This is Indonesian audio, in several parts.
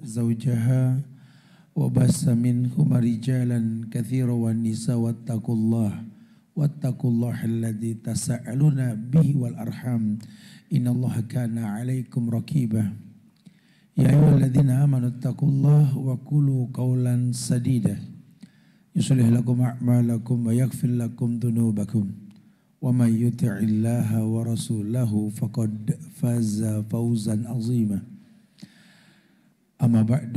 زوجها وبث منهما رجالا كثيرا والنساء واتقوا الله الذي تساءلون به والأرحام إن الله كان عليكم رقيبا يا أيها الذين آمنوا اتقوا الله وقولوا قولا سديدا يصلح لكم أعمالكم ويغفر لكم ذنوبكم ومن يطع الله ورسوله فقد فاز فوزا عظيما أما بعد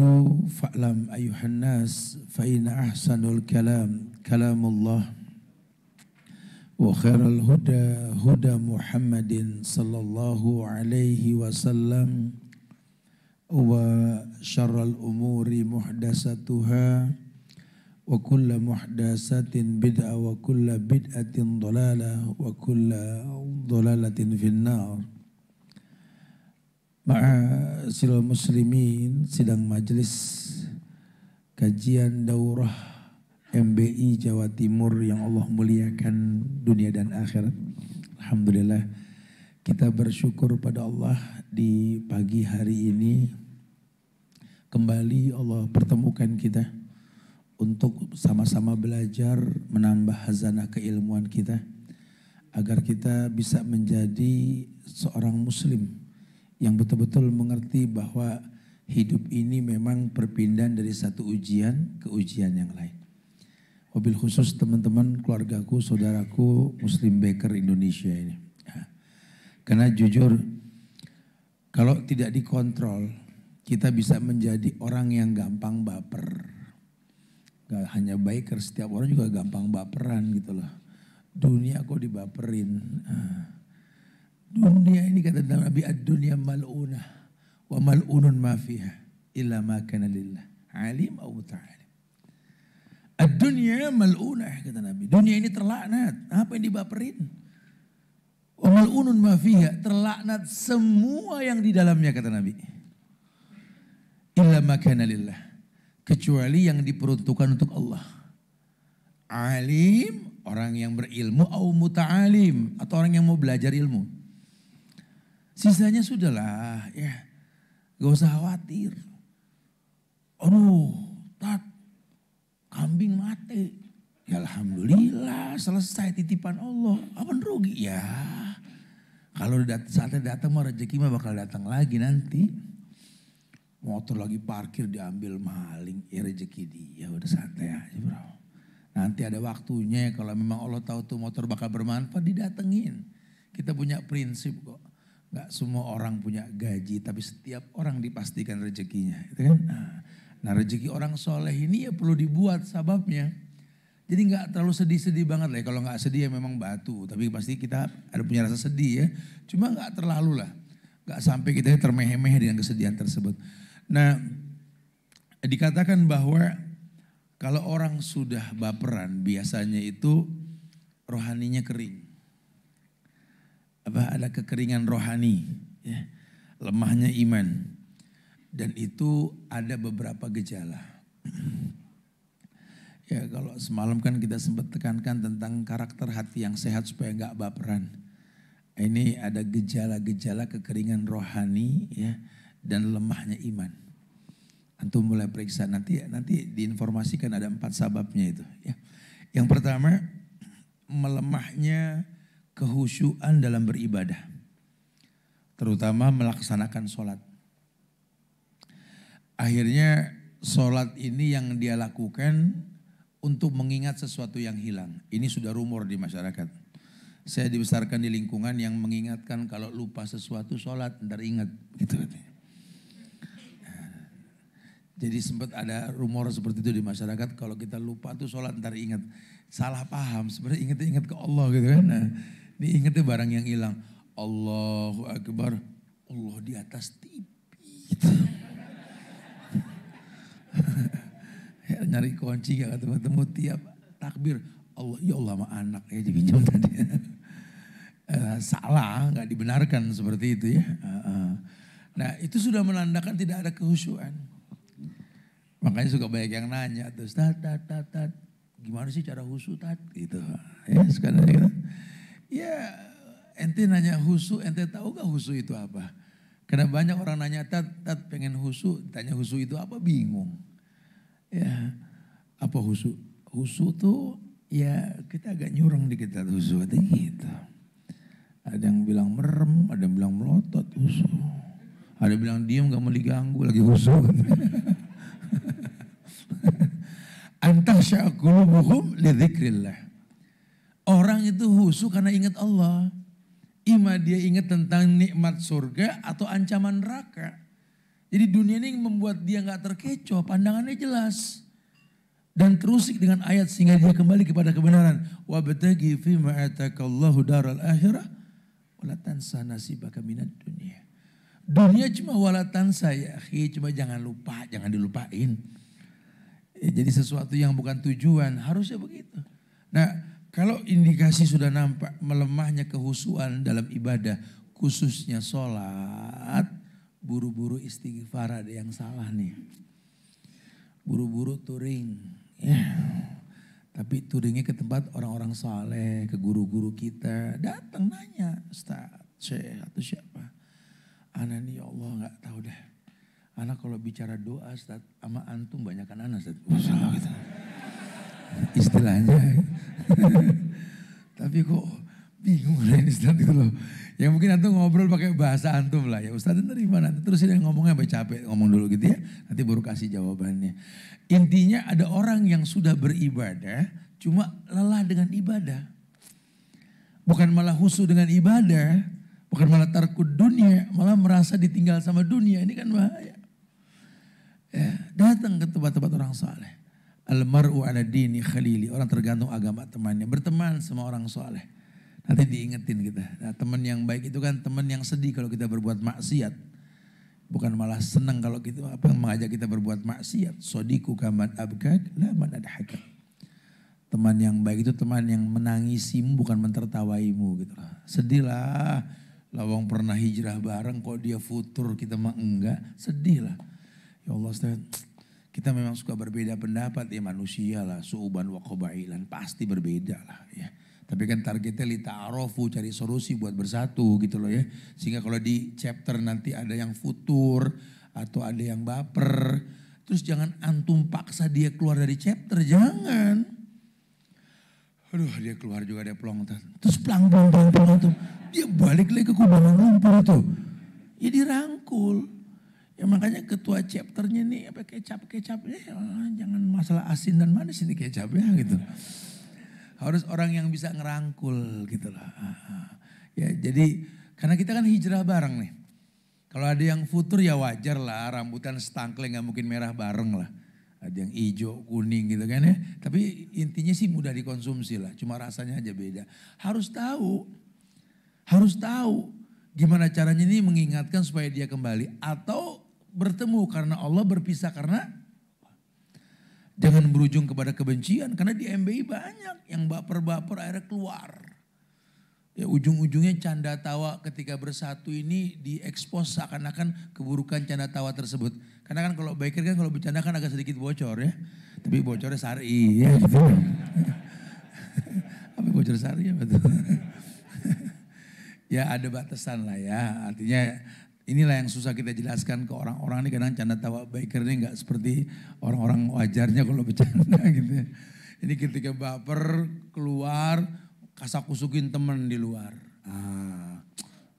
فاعلم أيها الناس فإن أحسن الكلام كلام الله وخير الهدى هدى محمد صلى الله عليه وسلم وشر الأمور محدثاتها وكل محدثات بدعة وكل بدعة ضلالة وكل ضلالة في النار. Ma'asyiral muslimin, sidang majelis kajian daurah MBI Jawa Timur yang Allah muliakan dunia dan akhirat. Alhamdulillah kita bersyukur pada Allah di pagi hari ini kembali Allah pertemukan kita untuk sama-sama belajar menambah hazanah keilmuan kita agar kita bisa menjadi seorang muslim yang betul-betul mengerti bahwa hidup ini memang perpindahan dari satu ujian ke ujian yang lain. Wabil khusus teman-teman, keluargaku, saudaraku, Muslim Baker Indonesia ini. Ya. Karena jujur, kalau tidak dikontrol, kita bisa menjadi orang yang gampang baper. Gak hanya biker, setiap orang juga gampang baperan gitu loh. Dunia kok dibaperin. Dunia ini kata Nabi, ad-dunya mal'unah wa mal'unun ma fiha illa ma kana lillah alim au muta'alim. Ad-dunya mal'unah kata Nabi. Dunia ini terlaknat. Apa yang dibaperin? Wa mal'unun ma fiha, terlaknat semua yang di dalamnya kata Nabi. Illa ma kana lillah, kecuali yang diperuntukkan untuk Allah. Alim, orang yang berilmu, au muta'alim, atau orang yang mau belajar ilmu. Sisanya sudahlah, ya, gak usah khawatir. Aduh, kambing mati. Ya alhamdulillah, selesai titipan Allah. Apa rugi? Ya, kalau saatnya datang mau rezeki mah bakal datang lagi nanti. Motor lagi parkir diambil maling, ya rezeki dia. Udah santai aja bro. Nanti ada waktunya kalau memang Allah tahu tuh motor bakal bermanfaat didatengin. Kita punya prinsip kok. Gak semua orang punya gaji, tapi setiap orang dipastikan rezekinya. Gitu kan? Nah rezeki orang soleh ini ya perlu dibuat sababnya. Jadi gak terlalu sedih-sedih banget lah. Kalau gak sedih ya memang batu. Tapi pasti kita ada punya rasa sedih ya. Cuma gak terlalu lah. Gak sampai kita termeh-meh dengan kesedihan tersebut. Nah dikatakan bahwa kalau orang sudah baperan biasanya itu rohaninya kering. Ada kekeringan rohani, ya, lemahnya iman, dan itu ada beberapa gejala. Ya kalau semalam kan kita sempat tekankan tentang karakter hati yang sehat supaya nggak baperan. Ini ada gejala-gejala kekeringan rohani, ya, dan lemahnya iman. Antum mulai periksa nanti diinformasikan ada 4 sababnya itu. Ya. Yang pertama melemahnya kehusyuan dalam beribadah, terutama melaksanakan sholat. Akhirnya sholat ini yang dia lakukan untuk mengingat sesuatu yang hilang. Ini sudah rumor di masyarakat. Saya dibesarkan di lingkungan yang mengingatkan kalau lupa sesuatu sholat, ntar ingat. Gitu. Jadi sempat ada rumor seperti itu di masyarakat, kalau kita lupa tuh sholat ntar ingat. Salah paham, sebenarnya ingat ke Allah gitu kan. Nah, diingatnya barang yang hilang. Allahu Akbar. Allah di atas TV. Gitu. Ya, nyari kunci gak ketemu-temu tiap takbir. Allah, ya Allah sama anak ya dipinjam tadi. Salah, gak dibenarkan seperti itu ya. Nah itu sudah menandakan tidak ada kehusyuan. Makanya suka banyak yang nanya terus gimana sih cara khusyuk gitu. Ya sekarang gitu. Ya ente nanya khusyuk, ente tahu gak khusyuk itu apa? Karena banyak orang nanya, tat pengen husu, tanya husu itu apa, bingung. Ya, apa husu? Husu tuh ya kita agak nyurang dikit husu, gitu. Ada yang bilang merem, ada yang bilang melotot husu. Ada yang bilang diam gak mau diganggu lagi husu. Antasya qulubuhum li dzikrillah. Orang itu husu karena ingat Allah. Ima dia ingat tentang nikmat surga atau ancaman neraka. Jadi dunia ini membuat dia gak terkecoh, pandangannya jelas. Dan terusik dengan ayat sehingga dia kembali kepada kebenaran. Wabtaghi fima atakallahu daral akhirah wala tansa nasibaka minad dunya. Dunia cuma wala tansa ya akhi, cuma jangan lupa, jangan dilupain. Jadi sesuatu yang bukan tujuan, harusnya begitu. Nah, kalau indikasi sudah nampak melemahnya kehusuan dalam ibadah, khususnya sholat, buru-buru istighfar, ada yang salah nih. Buru-buru touring, ya. Tapi touringnya ke tempat orang-orang saleh, ke guru-guru kita, datang nanya, Ustaz, Syekh atau siapa. Ana nih ya Allah gak tahu deh. Ana kalau bicara doa Ustaz, sama antum banyakan ana Ustaz. Masalah gitu. Istilahnya. Tapi kok bingung lah ini Ustaz itu loh. Ya mungkin antum ngobrol pakai bahasa antum lah ya. Ustaz nerima nanti terus dia ngomongnya sampai capek ngomong dulu gitu ya. Nanti baru kasih jawabannya. Intinya ada orang yang sudah beribadah cuma lelah dengan ibadah. Bukan malah husu dengan ibadah. Bukan malah tarkud dunia. Malah merasa ditinggal sama dunia. Ini kan bahaya. Ya, datang ke tempat-tempat orang saleh. Al-mar'u ala dini khalili. Orang tergantung agama temannya. Berteman sama orang soleh. Nanti diingetin kita. Nah, teman yang baik itu kan teman yang sedih kalau kita berbuat maksiat. Bukan malah senang kalau kita apa yang mengajak kita berbuat maksiat. Sodiku kaman abgad la man adhaka. Teman yang baik itu teman yang menangisimu bukan mentertawaimu gitu. Sedih lah. Lawang pernah hijrah bareng kok dia futur kita mah enggak. Sedih lah. Ya Allah Ustaz. Kita memang suka berbeda pendapat ya manusia lah. Su'uban wa qabailan. Pasti berbeda lah ya. Tapi kan targetnya li ta'arofu, cari solusi buat bersatu gitu loh ya. Sehingga kalau di chapter nanti ada yang futur atau ada yang baper. Terus jangan antum paksa dia keluar dari chapter, jangan. Aduh dia keluar juga dia pelong. Terus pelang tuh. Dia balik lagi ke kubangan lumpur itu. Ya dirangkul. Ya makanya ketua chapternya nih apa kecapnya jangan masalah asin dan manis ini kecapnya gitu. Harus orang yang bisa ngerangkul gitu lah. Ya jadi karena kita kan hijrah bareng nih. Kalau ada yang futur ya wajar lah, rambutan setangkleng gak mungkin merah bareng lah. Ada yang hijau, kuning gitu kan ya. Tapi intinya sih mudah dikonsumsi lah, cuma rasanya aja beda. Harus tahu gimana caranya ini mengingatkan supaya dia kembali. Atau bertemu karena Allah, berpisah karena jangan berujung kepada kebencian. Karena di MBI banyak yang baper-baper akhirnya keluar. Ya ujung-ujungnya canda tawa ketika bersatu ini diekspos seakan-akan keburukan canda tawa tersebut. Karena kan kalau biker kan kalau bercanda kan agak sedikit bocor ya. Tapi bocornya syar'i ya gitu. Apa bocor syar'i ya betul. Ya ada batasan lah ya. Artinya inilah yang susah kita jelaskan ke orang-orang ini, kadang canda tawa biker ini gak seperti orang-orang wajarnya kalau bercanda gitu ya. Ini ketika baper keluar kasak-kusukin temen di luar.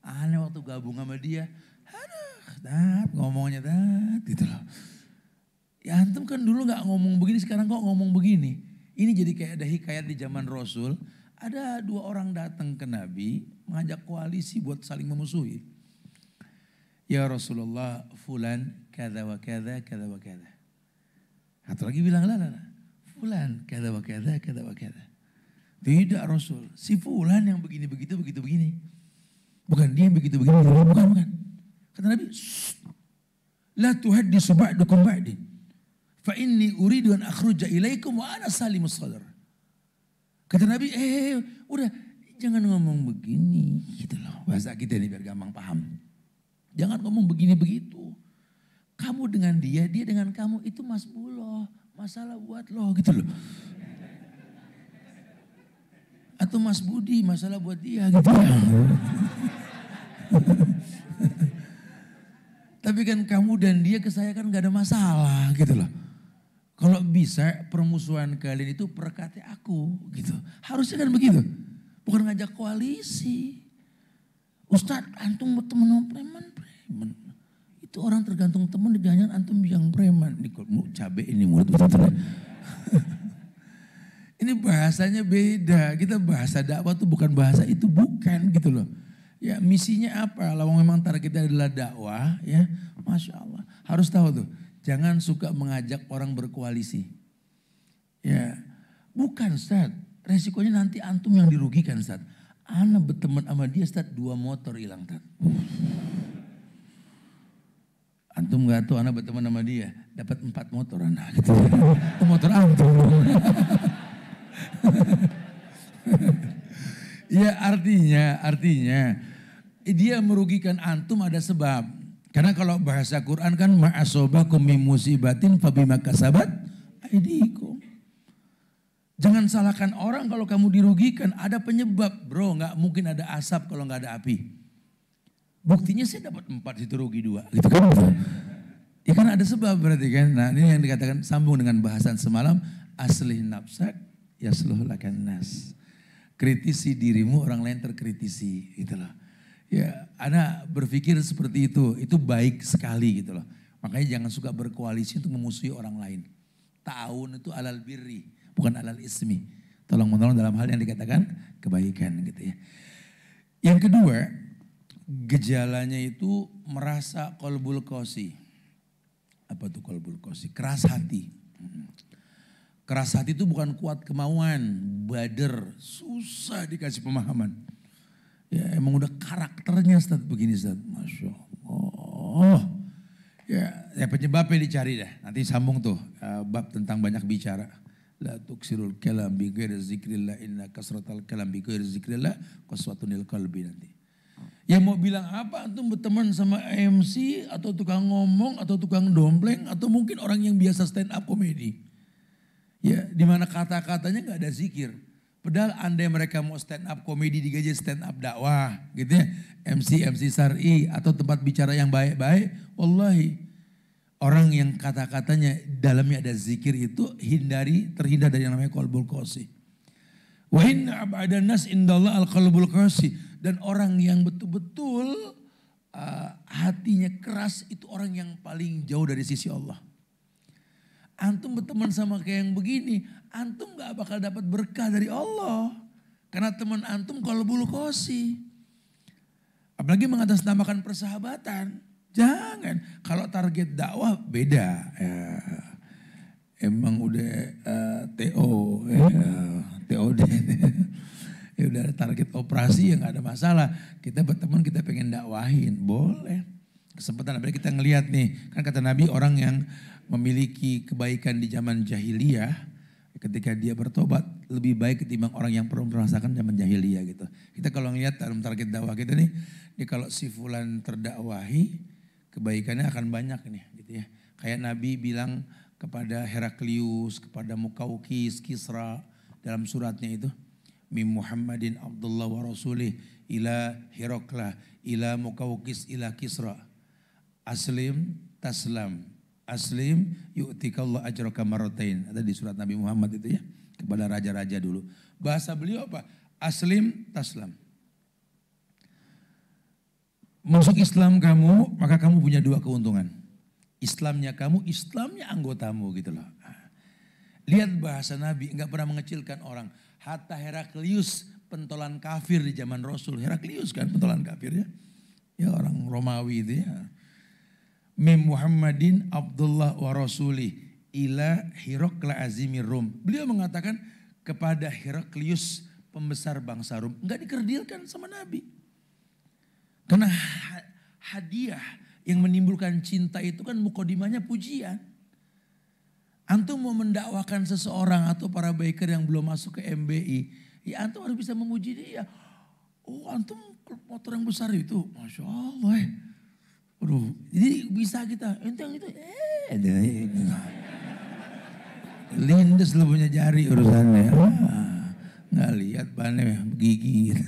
Aneh waktu gabung sama dia. Ngomongnya gitu loh. Ya antum kan dulu gak ngomong begini, sekarang kok ngomong begini. Ini jadi kayak ada hikayat di zaman Rasul. Ada 2 orang datang ke Nabi mengajak koalisi buat saling memusuhi. Ya Rasulullah fulan kada wa kada kada wa kada. Satu lagi bilang lah fulan kada wa kada kada wa kada. Tidak Rasul, si fulan yang begini begitu begitu begini. Bukan dia yang begitu begini, bukan. Kata Nabi, la tuhaddisu ba'dukum ba'din. Fa inni uridu an akhruja ilaikum wa ana salimus sadar. Kata Nabi, udah jangan ngomong begini gitu loh. Bahasa kita ini biar gampang paham. Jangan ngomong begini begitu. Kamu dengan dia dengan kamu itu masbullah. Masalah buat lo gitu loh. Atau Mas Budi masalah buat dia gitu. tapi kan kamu dan dia ke saya kan gak ada masalah gitu loh. Kalau bisa permusuhan kalian itu perkati aku gitu. Harusnya kan begitu. Bukan ngajak koalisi. Ustadz antum berteman sama preman. Itu orang tergantung teman, jangan antum yang preman. Ini cabai ini mulut betul-betul. Ini bahasanya beda. Kita bahasa dakwah tuh bukan bahasa itu, bukan gitu loh. Ya misinya apa? Kalau memang targetnya adalah dakwah ya, Masya Allah. Harus tahu tuh, jangan suka mengajak orang berkoalisi. Ya bukan Ustaz, resikonya nanti antum yang dirugikan Ustaz. Ana berteman sama dia Ustaz, 2 motor hilang Ustaz. Antum gak tahu anak berteman sama dia, dapat 4 motor anak gitu. Motor antum. Ya artinya dia merugikan antum ada sebab. Karena kalau bahasa Quran kan ma'asobakum min musibatin fabima kasabat aydikum. Jangan salahkan orang kalau kamu dirugikan, ada penyebab. Bro, gak mungkin ada asap kalau gak ada api. Buktinya saya dapat 4 situ rugi 2 gitu kan. Ya kan ada sebab berarti kan. Nah ini yang dikatakan sambung dengan bahasan semalam. Aslih nafsak yasluh lakan nas. Kritisi dirimu, orang lain terkritisi gitu loh. Ya Anda berpikir seperti itu baik sekali gitu loh. Makanya jangan suka berkoalisi untuk memusuhi orang lain. Ta'awun itu alal birri, bukan alal ismi. Tolong menolong dalam hal yang dikatakan kebaikan gitu ya. Yang kedua, gejalanya itu merasa qalbul qasi. Apa tuh qalbul qasi? Keras hati. Keras hati itu bukan kuat kemauan, bader, susah dikasih pemahaman. Ya emang udah karakternya Ustaz begini Ustaz. Masya Allah. Ya penyebabnya dicari dah. Nanti sambung tuh bab tentang banyak bicara. La tuksirul kalam bi ghairi zikrillah inna kasratal kalam bi ghairi zikrillah qaswatunil qalbi nanti. Ya mau bilang apa antum berteman sama MC atau tukang ngomong atau tukang dompleng atau mungkin orang yang biasa stand up comedy. Ya di mana kata-katanya gak ada zikir. Padahal andai mereka mau stand up komedi digaji stand up dakwah gitu ya. MC syar'i atau tempat bicara yang baik-baik. Wallahi orang yang kata-katanya dalamnya ada zikir itu terhindar dari yang namanya qalbul qasi. Wa inna ab'adan nas indallah al-qalbul qasi. Dan orang yang betul-betul hatinya keras itu orang yang paling jauh dari sisi Allah. Antum berteman sama kayak yang begini, antum gak bakal dapat berkah dari Allah. Karena teman antum qalbul qasi. Apalagi mengatasnamakan persahabatan. Jangan, kalau target dakwah beda. Ya, emang udah TOD. Ya udah target operasi yang gak ada masalah. Kita berteman kita pengen dakwahin, boleh. Kesempatan apalagi kita ngelihat nih, kan kata Nabi orang yang memiliki kebaikan di zaman jahiliyah, ketika dia bertobat lebih baik ketimbang orang yang pernah merasakan zaman jahiliyah gitu. Kita kalau ngelihat dalam target dakwah kita nih, kalau si fulan terdakwahi, kebaikannya akan banyak nih gitu ya. Kayak Nabi bilang kepada Heraklius, kepada Mukaukis, Kisra dalam suratnya itu, Mim Muhammadin Abdullah wa Rasulih ila Herakla, ila Mukaukis, ila Kisra. Aslim taslam. Aslim yu'tikallah ajraka marratain. Ada di surat Nabi Muhammad itu ya. Kepada raja-raja dulu. Bahasa beliau apa? Aslim taslam. Masuk Islam kamu, maka kamu punya 2 keuntungan. Islamnya kamu, Islamnya anggotamu gitu loh. Lihat bahasa Nabi, enggak pernah mengecilkan orang. Hatta Heraklius, pentolan kafir di zaman Rasul. Heraklius kan pentolan kafir ya. Ya orang Romawi itu ya. Mim Muhammadin Abdullah wa Rasulih ila Hirokla Azimir Rum. Beliau mengatakan kepada Heraklius pembesar bangsa Rum. Enggak dikerdilkan sama Nabi. Karena hadiah yang menimbulkan cinta itu kan mukodimanya pujian. Antum mau mendakwakan seseorang atau para biker yang belum masuk ke MBI. Ya antum harus bisa memuji dia. Oh antum motor yang besar itu. Masya Allah ya. Aduh, jadi bisa kita, ente yang itu, lindes lu punya jari urusannya. Nggak lihat bannya gigit.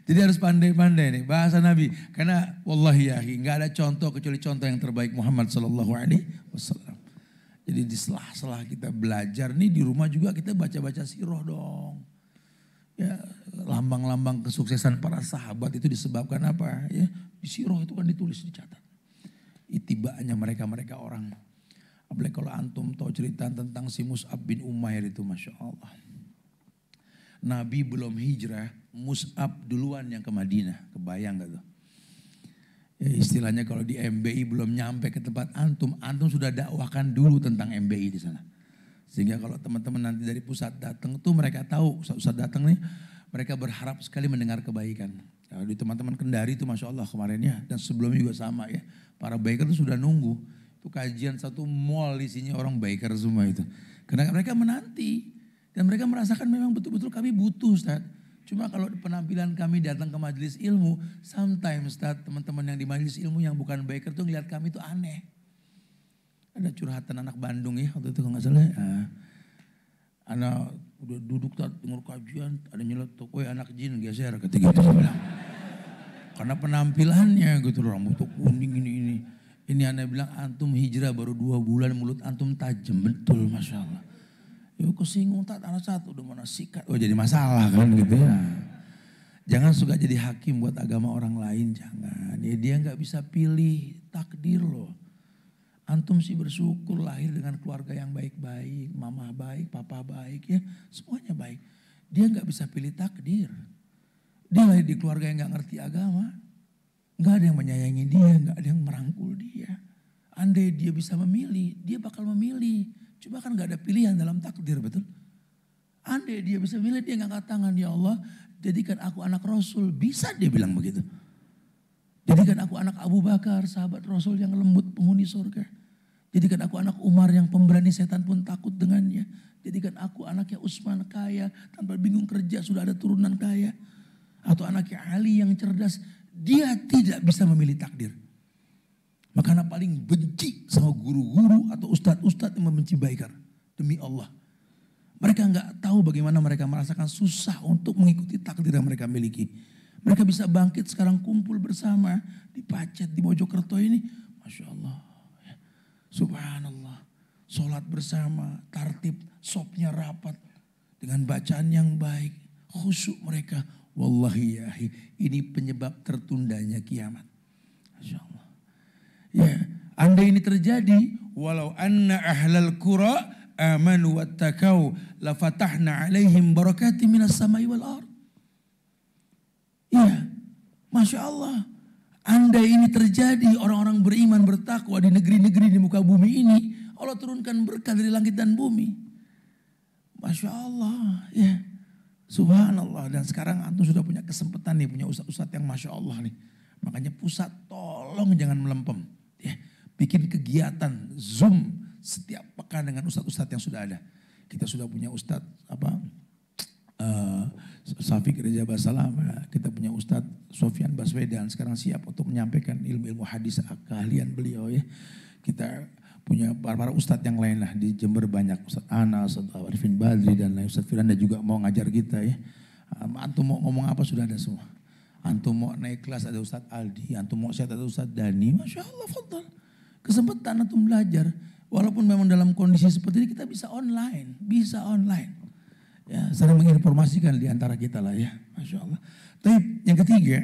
Jadi harus pandai-pandai nih bahasa Nabi. Karena wallahi ya, nggak ada contoh kecuali contoh yang terbaik Muhammad Sallallahu Alaihi Wasallam. Jadi di sela-sela kita belajar nih di rumah juga kita baca-baca sirah dong. Ya, lambang-lambang kesuksesan para sahabat itu disebabkan apa? Ya, di sirah itu kan ditulis, dicatat. Itibanya mereka-mereka orang. Apalagi kalau antum tahu cerita tentang si Mus'ab bin Umair itu, Masya Allah. Nabi belum hijrah, Mus'ab duluan yang ke Madinah. Kebayang gak tuh? Ya, istilahnya kalau di MBI belum nyampe ke tempat antum sudah dakwahkan dulu tentang MBI di sana. Sehingga kalau teman-teman nanti dari pusat datang tuh mereka tahu, pusat datang nih, mereka berharap sekali mendengar kebaikan. Kalau di teman-teman Kendari itu Masya Allah kemarin ya, dan sebelumnya juga sama ya. Para biker itu sudah nunggu. Itu kajian satu mall isinya orang biker semua itu. Karena mereka menanti. Dan mereka merasakan memang betul-betul kami butuh Ustaz. Cuma kalau penampilan kami datang ke majelis ilmu, sometimes Ustaz, teman-teman yang di majelis ilmu yang bukan biker tuh ngeliat kami tuh aneh. Ada curhatan anak Bandung ya, waktu itu kalau gak salah. Anak udah duduk Ustaz, dengar kajian, ada nyeletuk, woi anak jin geser, ketika itu saya bilang. Karena penampilannya gitu, rambut tuh kuning ini. Ini aneh bilang, antum hijrah baru 2 bulan, mulut antum tajam, betul Masya Allah. Yuk kesinggung tak anak satu udah mana sikat. Oh jadi masalah kan gitu ya. Jangan suka jadi hakim buat agama orang lain, jangan. Ya dia gak bisa pilih takdir loh. Antum sih bersyukur lahir dengan keluarga yang baik-baik. Mama baik, papa baik ya. Semuanya baik. Dia gak bisa pilih takdir. Dia lahir di keluarga yang gak ngerti agama. Gak ada yang menyayangi dia, gak ada yang merangkul dia. Andai dia bisa memilih, dia bakal memilih. Cuma kan gak ada pilihan dalam takdir, betul? Andai dia bisa milih, dia ngangkat tangan, ya Allah, jadikan aku anak Rasul. Bisa dia bilang begitu. Jadikan aku anak Abu Bakar, sahabat Rasul yang lembut penghuni surga. Jadikan aku anak Umar yang pemberani, setan pun takut dengannya. Jadikan aku anaknya Utsman kaya, tanpa bingung kerja sudah ada turunan kaya. Atau anaknya Ali yang cerdas, dia tidak bisa memilih takdir. Makanya paling benci sama guru-guru atau ustadz-ustadz yang membenci biker. Demi Allah. Mereka nggak tahu bagaimana mereka merasakan susah untuk mengikuti takdir yang mereka miliki. Mereka bisa bangkit sekarang kumpul bersama di Pacet, di Mojokerto ini. Masya Allah. Subhanallah. Sholat bersama, tartib, sopnya rapat. Dengan bacaan yang baik. Khusyuk mereka. Wallahi ya, ini penyebab tertundanya kiamat. Masya Allah. Ya, andai ini terjadi, walau anna ahlal qura amanu wattaqau la fatahna alaihim barakati minas samai wal ard. Ya, Masya Allah. Andai ini terjadi, orang-orang beriman bertakwa di negeri-negeri di muka bumi ini, Allah turunkan berkah dari langit dan bumi. Masya Allah, ya. Subhanallah. Dan sekarang antum sudah punya kesempatan nih, punya ustadz-ustadz yang Masya Allah nih. Makanya pusat tolong jangan melempem. Ya, bikin kegiatan Zoom setiap pekan dengan ustadz-ustadz yang sudah ada. Kita sudah punya ustadz Syafiq Reza Basalam, kita punya ustadz Sofyan Baswedan sekarang siap untuk menyampaikan ilmu-ilmu hadis keahlian beliau ya. Kita punya para ustadz yang lain lah di Jember banyak, Ustadz Anas, Ustadz Arifin Badri dan lain, Ustadz Firanda juga mau ngajar kita ya. Antum mau ngomong apa sudah ada semua. Antum mau naik kelas ada Ustadz Aldi, antum mau sehat ada Ustadz Dani, Masya Allah, fadal. Kesempatan antum belajar, walaupun memang dalam kondisi seperti ini kita bisa online. Ya, saling menginformasikan di antara kita lah ya, Masya Allah. Tapi yang ketiga,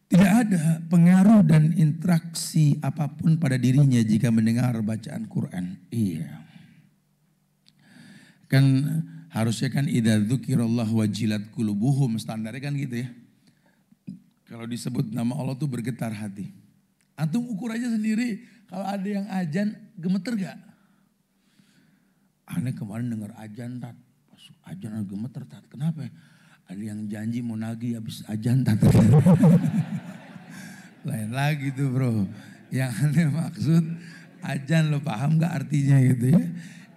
tidak ada pengaruh dan interaksi apapun pada dirinya jika mendengar bacaan Quran. Iya. Kan harusnya kan idza dzukirallah wajilat qulubuhum, standarnya kan gitu ya. Kalau disebut nama Allah tuh bergetar hati. Antum ukur aja sendiri, kalau ada yang ajan gemeter gak? Aneh kemarin dengar ajan tat, pas ajan gemeter tat, kenapa? Ada yang janji mau nagih habis ajan tat. Lain lagi tuh bro, yang aneh maksud ajan, lo paham gak artinya gitu ya?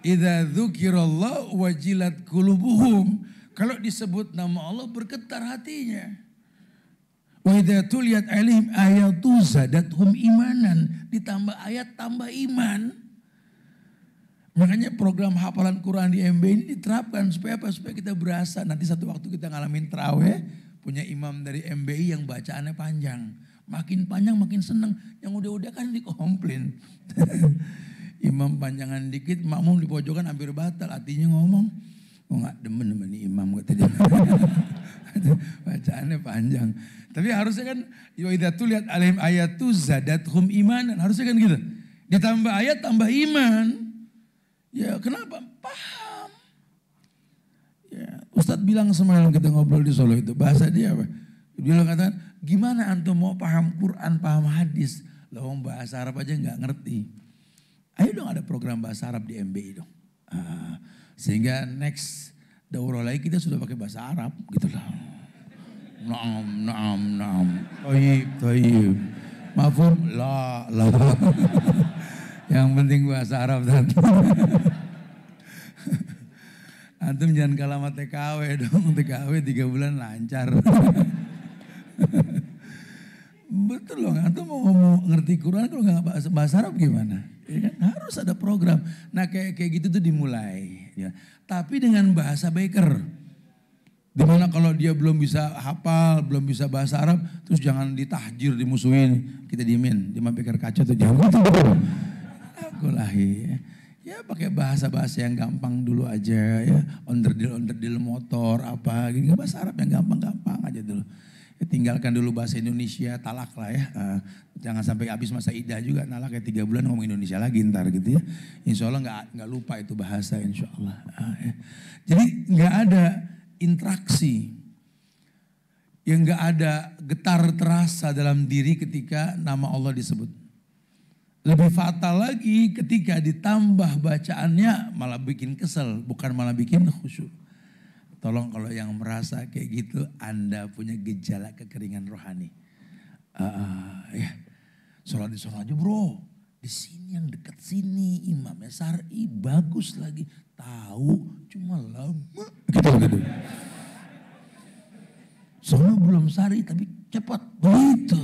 Idza dzukirallah wajilat qulubuhum, kalau disebut nama Allah bergetar hatinya. Wa idza tuliyat alaihim ayatu zadathum imanan, ditambah ayat tambah iman. Makanya program hafalan Quran di MB ini diterapkan supaya apa? Supaya kita berasa nanti satu waktu kita ngalamin tarawih, punya imam dari MBI yang bacaannya panjang. Makin panjang makin seneng. Yang udah-udah kan dikomplain. Imam panjangan dikit, makmum di pojokan hampir batal. Artinya ngomong, oh nggak demen nih imam kata dia. Bacaannya panjang. Tapi harusnya kan, wa idza tuliyat alaihim ayatu zadathum imanan. Harusnya kan gitu. Ditambah ayat tambah iman. Ya kenapa? Paham. Ya, Ustadz bilang semalam kita ngobrol di Solo itu, bahasa dia apa? Dia kata, gimana antum mau paham Quran, paham hadis, lawang bahasa Arab aja nggak ngerti. Ayo dong ada program bahasa Arab di MBI dong. Sehingga next daurah lagi kita sudah pakai bahasa Arab gitu lah. Naam. Toyib. Mafhum? La. Yang penting bahasa Arab tadi. Antum jangan kalah sama TKW dong. TKW 3 bulan lancar. Betul loh, antum mau ngomong ngerti Quran kalau nggak bahasa Arab gimana? Ya kan? Harus ada program. Nah kayak gitu tuh dimulai. Ya. Tapi dengan bahasa baker. Dimana kalau dia belum bisa hafal, belum bisa bahasa Arab, terus jangan ditahjir, dimusuhin. Kita diemin, dia mau pikir kaca tuh jangan gitu. Aku lahi. Ya pakai bahasa-bahasa yang gampang dulu aja ya. Onderdil motor apa gitu. Bahasa Arab yang gampang-gampang aja dulu. Ya, tinggalkan dulu bahasa Indonesia, talak lah ya. Jangan sampai habis masa idah juga, talak kayak 3 bulan ngomong Indonesia lagi ntar gitu ya. Insya Allah nggak lupa itu bahasa insya Allah. Ya. Jadi nggak ada interaksi. Yang nggak ada getar terasa dalam diri ketika nama Allah disebut. Lebih fatal lagi ketika ditambah bacaannya malah bikin kesel, bukan malah bikin khusyuk. Tolong kalau yang merasa kayak gitu, Anda punya gejala kekeringan rohani. Ya, sholat di sana aja bro. Di sini yang dekat sini imamnya syar'i bagus lagi. Tahu cuma lama. Gitu. Soalnya belum syar'i tapi cepat begitu.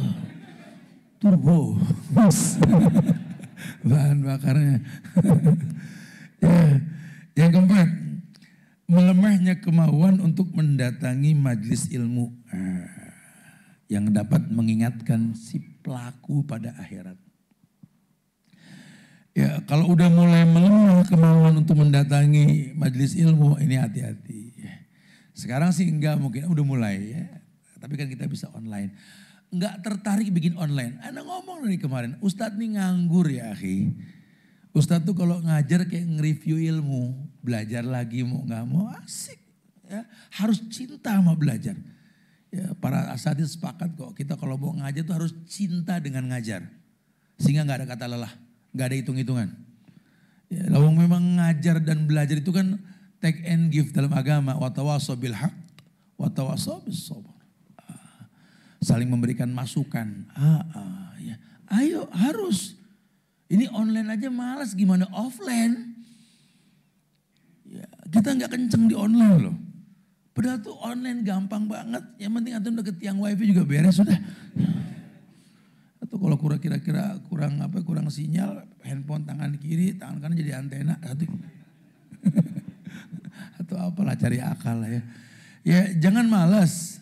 Turbo. Bahan bakarnya. Ya. Yang keempat, melemahnya kemauan untuk mendatangi majelis ilmu yang dapat mengingatkan si pelaku pada akhirat. Ya, kalau udah mulai melemah kemauan untuk mendatangi majelis ilmu, ini hati-hati. Sekarang sih enggak, mungkin udah mulai ya. Tapi kan kita bisa online. Enggak tertarik bikin online. Anda ngomong dari kemarin, Ustadz nih nganggur ya akhi. Ustadz tuh kalau ngajar kayak nge-review ilmu, belajar lagi mau nggak mau asik. Ya, harus cinta sama belajar. Ya, para asatidz sepakat kok kita kalau mau ngajar tuh harus cinta dengan ngajar. Sehingga nggak ada kata lelah, nggak ada hitung-hitungan. Ya, kalau memang ngajar dan belajar itu kan take and give dalam agama. Watawassaw bil haq, watawassaw bis sabr. Saling memberikan masukan. Ya. Ayo harus. Ini online aja malas, gimana offline? Ya, kita nggak kenceng di online loh. Padahal tuh online gampang banget. Yang penting antum deket tiang wifi juga beres sudah. Atau kalau kira-kira kurang sinyal, handphone tangan kiri, tangan kanan jadi antena. Atau apalah cari akal lah ya. Ya jangan malas.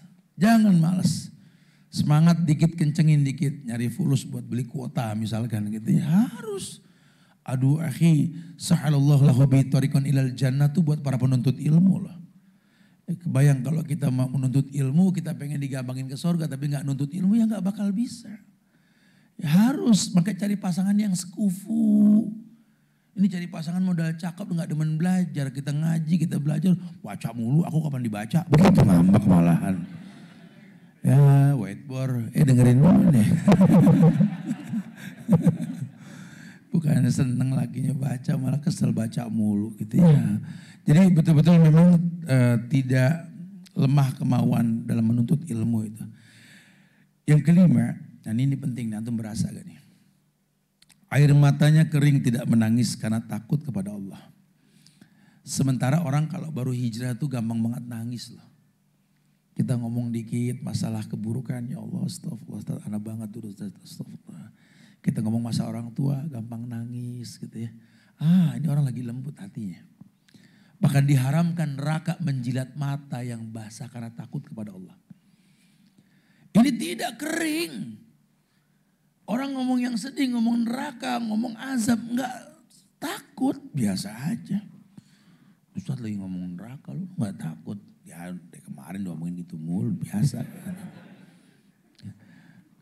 Semangat dikit, kencengin dikit. Nyari fulus buat beli kuota misalkan gitu ya. Harus. Aduh akhi, sahalallahu lahu bi tariqan ilal jannah tuh buat para penuntut ilmu loh. Kebayang kalau kita mau menuntut ilmu, kita pengen digabangin ke surga tapi gak nuntut ilmu ya gak bakal bisa. Ya harus, makanya cari pasangan yang sekufu. Ini cari pasangan modal cakep gak demen belajar. Kita ngaji, kita belajar, baca mulu, aku kapan dibaca? Begitu ngambek malahan. Ya whiteboard, dengerin dulu deh. Bukan seneng lakinya baca, malah kesel baca mulu gitu ya. Jadi betul-betul memang tidak lemah kemauan dalam menuntut ilmu itu. Yang kelima, dan ini penting, antum berasa gak nih? Air matanya kering tidak menangis karena takut kepada Allah. Sementara orang kalau baru hijrah tuh gampang banget nangis loh. Kita ngomong dikit masalah keburukan, ya Allah astagfirullah, anak banget dulu astagfirullah. Kita ngomong masa orang tua gampang nangis gitu ya. Ini orang lagi lembut hatinya. Bahkan diharamkan neraka menjilat mata yang basah karena takut kepada Allah. Ini tidak kering. Orang ngomong yang sedih, ngomong neraka, ngomong azab, enggak takut, biasa aja. Ustaz lagi ngomong neraka, lu enggak takut. Ya dari kemarin ngomongin gitu mulu, biasa.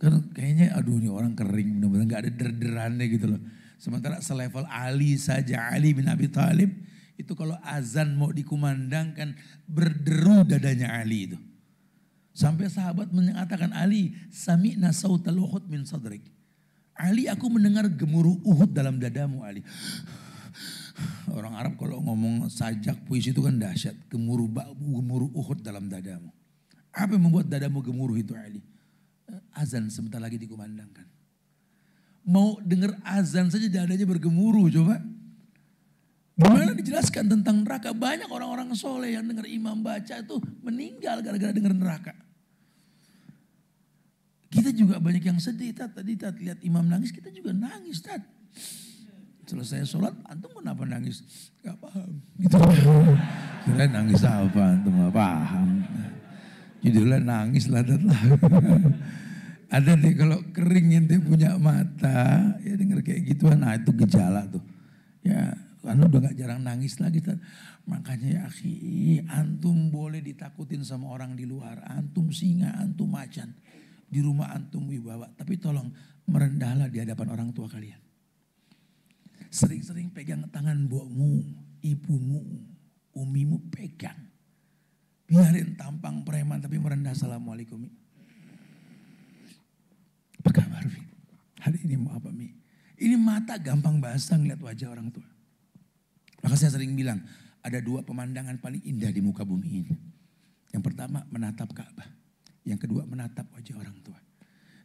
Kan kayaknya aduh ini orang kering, benar-benar enggak ada der-derannya gitu loh. Sementara selevel Ali saja, Ali bin Abi Thalib, itu kalau azan mau dikumandangkan, berderu dadanya Ali itu. Sampai sahabat mengatakan, Ali, sami'na sautal Uhud min sadrik. Ali, aku mendengar gemuruh Uhud dalam dadamu, Ali. Orang Arab kalau ngomong sajak puisi itu kan dahsyat. Gemuruh Uhud dalam dadamu. Apa yang membuat dadamu gemuruh itu, Ali? Azan sebentar lagi dikumandangkan. Mau dengar azan saja dadanya bergemuruh, coba. Gimana dijelaskan tentang neraka? Banyak orang-orang soleh yang dengar imam baca itu meninggal gara-gara dengar neraka. Kita juga banyak yang sedih. Tadi lihat imam nangis, kita juga nangis. Selesai sholat, antum kenapa nangis? Gak paham. Gitu. Kira nangis apa? Antum gak paham. Judulnya nangis lah. Ada deh kalau kering ente punya mata, ya dengar kayak gituan. Nah itu gejala tuh. Ya. Anda udah gak jarang nangis lagi. Makanya ya akhi, antum boleh ditakutin sama orang di luar. Antum singa, antum macan. Di rumah antum wibawa. Tapi tolong merendahlah di hadapan orang tua kalian. Sering-sering pegang tangan mbokmu, ibumu, umimu pegang. Biarin tampang preman tapi merendah. Assalamualaikum. Apa kabar Mi? Hari ini mau apa Mi? Ini mata gampang basah ngeliat wajah orang tua. Maka saya sering bilang, ada dua pemandangan paling indah di muka bumi ini. Yang pertama menatap Ka'bah. Yang kedua menatap wajah orang tua.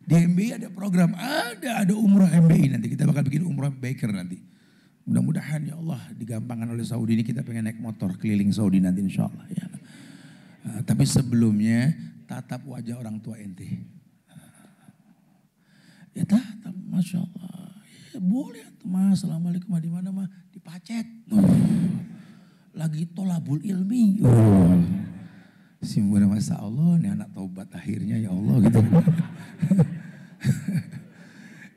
Di MBI ada program, ada umrah MBI nanti. Kita bakal bikin umrah baker nanti. Mudah-mudahan ya Allah digampangkan oleh Saudi ini, kita pengen naik motor keliling Saudi nanti insya Allah. Ya. Tapi sebelumnya tatap wajah orang tua ente. Ya tatap, Masya Allah. Boleh tuh mas, assalamualaikum di mana mah, di Pacet. Lagi tolabul ilmi. Simbol masa Allah, nih anak taubat akhirnya ya Allah gitu.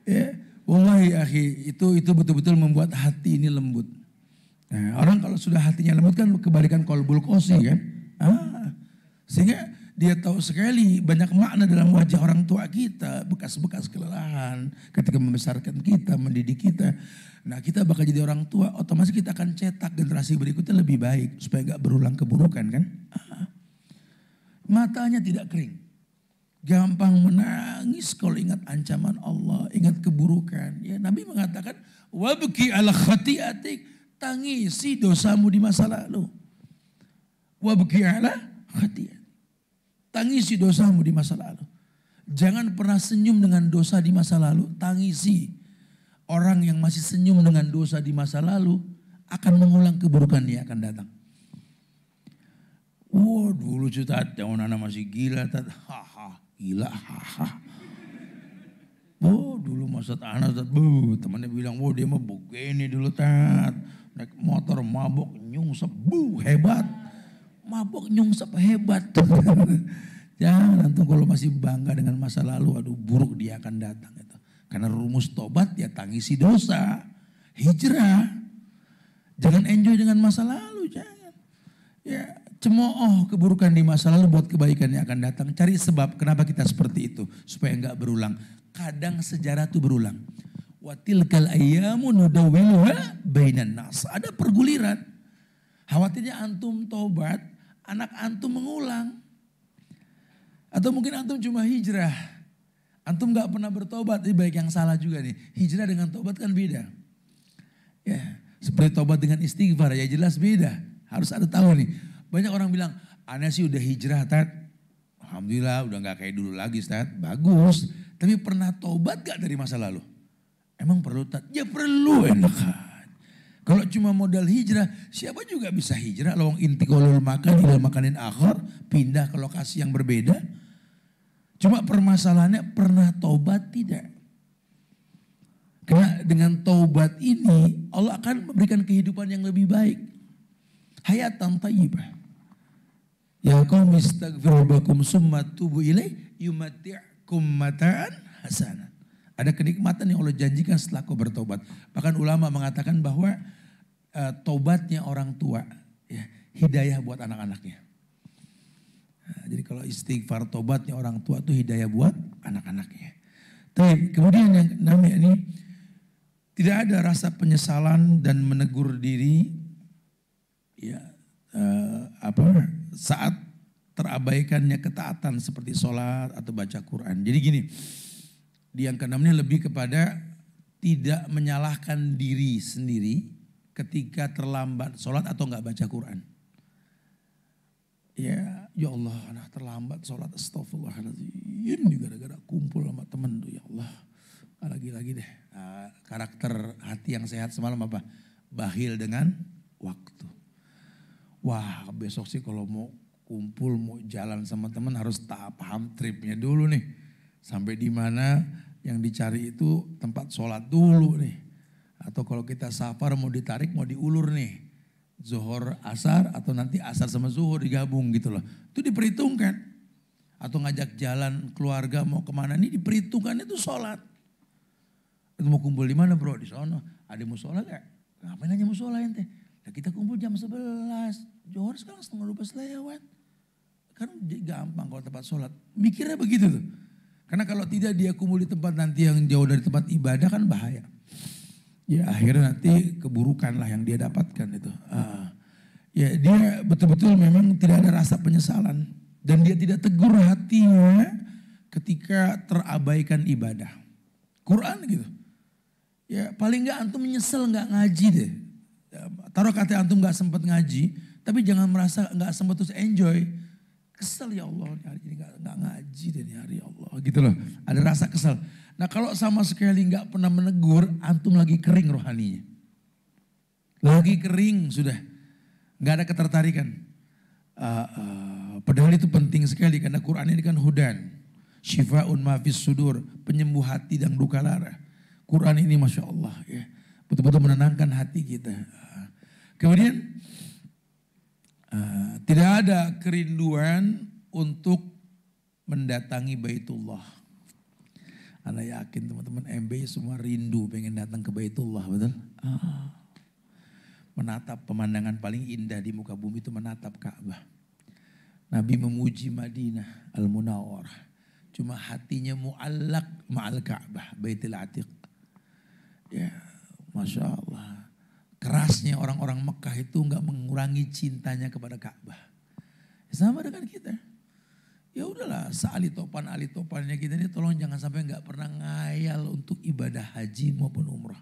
Ya, wallahi akhi, itu betul-betul membuat hati ini lembut. Nah, orang kalau sudah hatinya lembut kan kebalikan kolbul kosi kan. Sehingga dia tahu sekali banyak makna dalam wajah orang tua kita, bekas-bekas kelelahan ketika membesarkan kita, mendidik kita. Nah kita bakal jadi orang tua, otomatis kita akan cetak generasi berikutnya lebih baik supaya gak berulang keburukan kan. Matanya tidak kering, gampang menangis kalau ingat ancaman Allah, ingat keburukan. Ya Nabi mengatakan, wabki ala khati'atik, tangisi dosamu di masa lalu. Wabki ala khati'atik. Tangisi dosamu di masa lalu. Jangan pernah senyum dengan dosa di masa lalu. Tangisi. Orang yang masih senyum dengan dosa di masa lalu akan mengulang keburukan dia akan datang. Wah dulu Tat, jangan anak masih gila Tat. Haha, gila haha. Oh dulu masa anak Tat, temannya bilang, wah dia mah begini dulu Tat. Naik motor mabok nyungsep, hebat. Mabok nyungsep hebat. Jangan antum kalau masih bangga dengan masa lalu, aduh buruk dia akan datang itu. Karena rumus tobat ya tangisi dosa, hijrah. Jangan enjoy dengan masa lalu, jangan. Ya cemooh keburukan di masa lalu buat kebaikan yang akan datang. Cari sebab kenapa kita seperti itu supaya enggak berulang. Kadang sejarah itu berulang. Wa tilkal ayyamu nudawwiluha bainan nas. Ada perguliran. Khawatirnya antum tobat, anak antum mengulang. Atau mungkin antum cuma hijrah. Antum gak pernah bertobat, ini baik yang salah juga nih. Hijrah dengan tobat kan beda. Ya, seperti tobat dengan istighfar ya jelas beda. Harus ada tahu nih. Banyak orang bilang, aneh sih udah hijrah Tat. Alhamdulillah udah gak kayak dulu lagi Tat. Bagus. Tapi pernah tobat gak dari masa lalu? Emang perlu Tat? Ya perlu enak. Kalau cuma modal hijrah, siapa juga bisa hijrah. Lawang intiqalul makan ilal makanin akhar, pindah ke lokasi yang berbeda. Cuma permasalahannya pernah tobat tidak. Karena dengan taubat ini Allah akan memberikan kehidupan yang lebih baik. Hayatan thayyibah. Ya qaum istaghfiru lakum summa tubu ilaih Yumati'kum mata'an hasanan. Ada kenikmatan yang Allah janjikan setelah kau bertobat. Bahkan ulama mengatakan bahwa tobatnya orang tua, ya, hidayah buat anak-anaknya. Nah, jadi kalau istighfar tobatnya orang tua itu hidayah buat anak-anaknya. Tapi kemudian yang namanya ini tidak ada rasa penyesalan dan menegur diri, ya, saat terabaikannya ketaatan seperti sholat atau baca Quran. Jadi gini, di yang keenamnya lebih kepada tidak menyalahkan diri sendiri ketika terlambat sholat atau nggak baca Quran. Ya Allah, anak terlambat sholat, astagfirullahaladzim, gara-gara kumpul sama temen tuh, ya Allah. Lagi-lagi deh, karakter hati yang sehat semalam apa? Bakhil dengan waktu. Wah, besok sih kalau mau kumpul, mau jalan sama teman harus paham tripnya dulu nih. Sampai di mana yang dicari itu tempat sholat dulu nih. Atau kalau kita safar mau ditarik, mau diulur nih. Zuhur asar atau nanti asar sama zuhur digabung gitu loh. Itu diperhitungkan. Atau ngajak jalan keluarga mau kemana, ini diperhitungkan itu sholat. Itu mau kumpul di mana bro? Di sono. Ada musola gak? Ngapain aja musola ente? Nah, kita kumpul jam 11. Zuhur sekarang 11:30 lewat. Kan gampang kalau tempat sholat. Mikirnya begitu tuh. Karena kalau tidak dia kumpul di tempat nanti yang jauh dari tempat ibadah kan bahaya. Ya akhirnya nanti keburukan lah yang dia dapatkan itu. Ya dia betul-betul memang tidak ada rasa penyesalan. Dan dia tidak tegur hatinya ketika terabaikan ibadah. Quran gitu. Ya paling gak antum menyesal gak ngaji deh. Ya, taruh kata antum gak sempat ngaji. Tapi jangan merasa gak sempat terus enjoy. Kesel ya Allah hari ini gak ngaji deh nih hari Allah gitu loh. Ada rasa kesel. Nah kalau sama sekali gak pernah menegur, antum lagi kering rohaninya. Lagi kering sudah. Gak ada ketertarikan. Padahal itu penting sekali karena Quran ini kan hudan. Syifa'un mafis sudur. Penyembuh hati dan duka lara. Quran ini Masya Allah ya. Betul-betul menenangkan hati kita. Kemudian tidak ada kerinduan untuk mendatangi Baitullah. Anda yakin teman-teman MB semua rindu pengen datang ke Baitullah, betul? Menatap pemandangan paling indah di muka bumi itu menatap Ka'bah. Nabi memuji Madinah Al-Munawwarah. Cuma hatinya mu'allak ma'al Ka'bah, Baitul Atiq. Ya, Masya Allah. Kerasnya orang-orang Mekah itu enggak mengurangi cintanya kepada Ka'bah. Sama dengan kita. Ya udahlah, seali topannya kita ini tolong jangan sampai enggak pernah ngayal untuk ibadah haji maupun umrah.